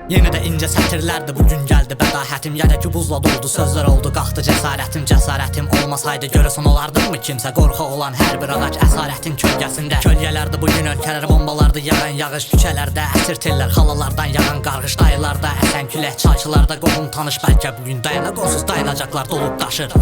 Yenə də incə sətirlərdi, bugün gəldi bədahətim. Yədəki buzla doldu, sözlər oldu, qalxdı cəsarətim. Cəsarətim olmasaydı görəsən olardımı kimsə? Qorxaq olan hər bir ağac əsarətin kölgəsində. Kölgələrdi bugün ölkələr, bombalardı yağan yağış. Küçələrdə əsir tellər, xalalardan yağan qarğış. Dayılarda əsən külək, çayçılarda qohum tanış. Bəlkə bugün dayana qonsuz dayanacaqlar dolub daşır.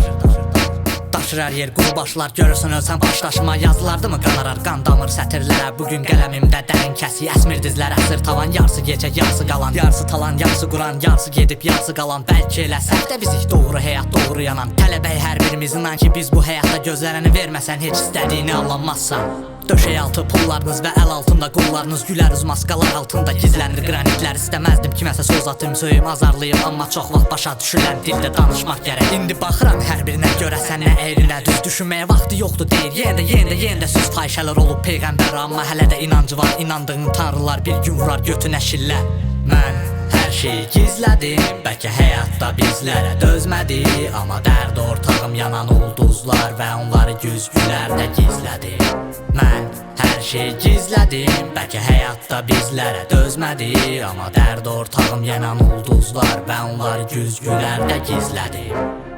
Daşır hər yer, quru başlar, görürsən ölsən başdaşıma. Yazılardı mı qanarar, qan damır sətirlərə. Bugün qələmimdə dərin kəsik, əsmir dizlər, əsir tavan. Yarısı gecə, yarısı qalan, yarısı talan, yarısı quran, yarısı gedib, yarısı qalan. Bəlkə elə səhvdə bizik, doğru həyat, doğru yanan. Tələbəy hər birimizin ki biz bu həyatda gözlərəni verməsən, heç istədiyini alınmazsan. Döşək altı pullarınız və əl altında qollarınız, gülərüz maskalar altında gizlənir qranitlər. İstəməzdim kiməsə söz atım, söyüm azarlayım, amma çox vaxt başa düşülən dildə danışmaq gərək. İndi baxıram hər birinə görə sən nə əyrinə düz düşünməyə vaxtı yoxdur deyir. Yenə də söz fahişələr olub peyğəmbərə, amma hələ də inancı var, inandığın tanrılar bir gün vurar götünə şillə. Mən hər şeyi gizlədim, bəlkə həyatda bizlərə dözmədi, amma dərd ortağım yanan ulduzlar və onları güzgülərdə gizlədim. Mən hər şeyi gizlədim, bəlkə həyatda bizlərə dözmədi, amma dərd ortağım yanan ulduzlar və onları güzgülərdə gizlədim.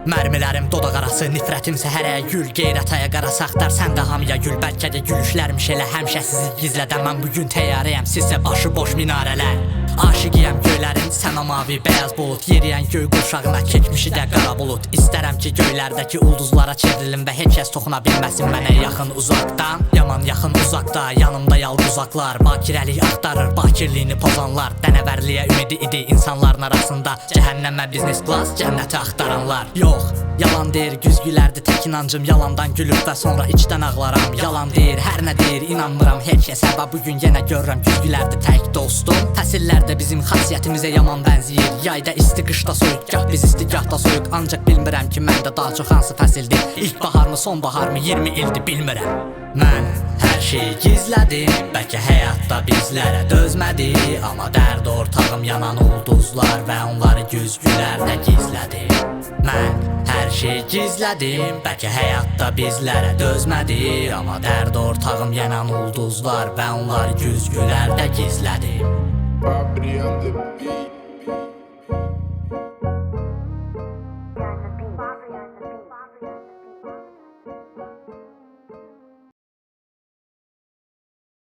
Mərmilərim dodaq arası, nifrətimsə hərəyə gül, qeyrətəyə qara saxtar, sən də hamıya gül. Bəlkə də gülüşlərmiş elə həmişə sizi gizlədən. Mən bugün təyyarəyəm, sizsə başı boş minarələr. Aşiqiyəm göylərin, sənə mavi bəyaz bulut, yeriyən göy qurşağına keçmişi də qara bulut. İstərəm ki göylərdəki ulduzlara çevrilim və heç kəs toxuna bilməsin mənə yaxın uzaqdan. Yaman yaxın uzaqda, yanımda yalquzaqlar, bakirəlik axtarır, bakirliyini pozanlar. Dənəvərliyə ümidi idi insanların arasında, cəhənnəmə biznes class, cənnəti axtaranlar. Yox, yalan deyir, güzgülərdi tək inancım, yalandan gülüb və sonra içdən ağlaram. Yalan deyir, hər nə deyir, inanmıram heç kəsə və bugün yenə görürəm güzgülərdi tək dostum. Fəsillərdə bizim xasiyyətimizə yaman bənziyir, yayda isti, qışda soyuq, gah biz isti, gah da soyuq. Ancaq bilmirəm ki məndə daha çox hansı fəsildir, İlkbaharmı, sonbaharmı, 20 ildir bilmirəm. Mən hər şeyi gizlədim, bəlkə həyatda bizlərə dözmədi, amma dərd ortağım yanan ulduzlar və onları güzgülərdə gizlədim. Mən hər şeyi gizlədim, bəlkə həyatda bizlərə dözmədi, amma dərd ortağım yanan ulduzlar və onları güzgülərdə gizlədim. Property on the beat.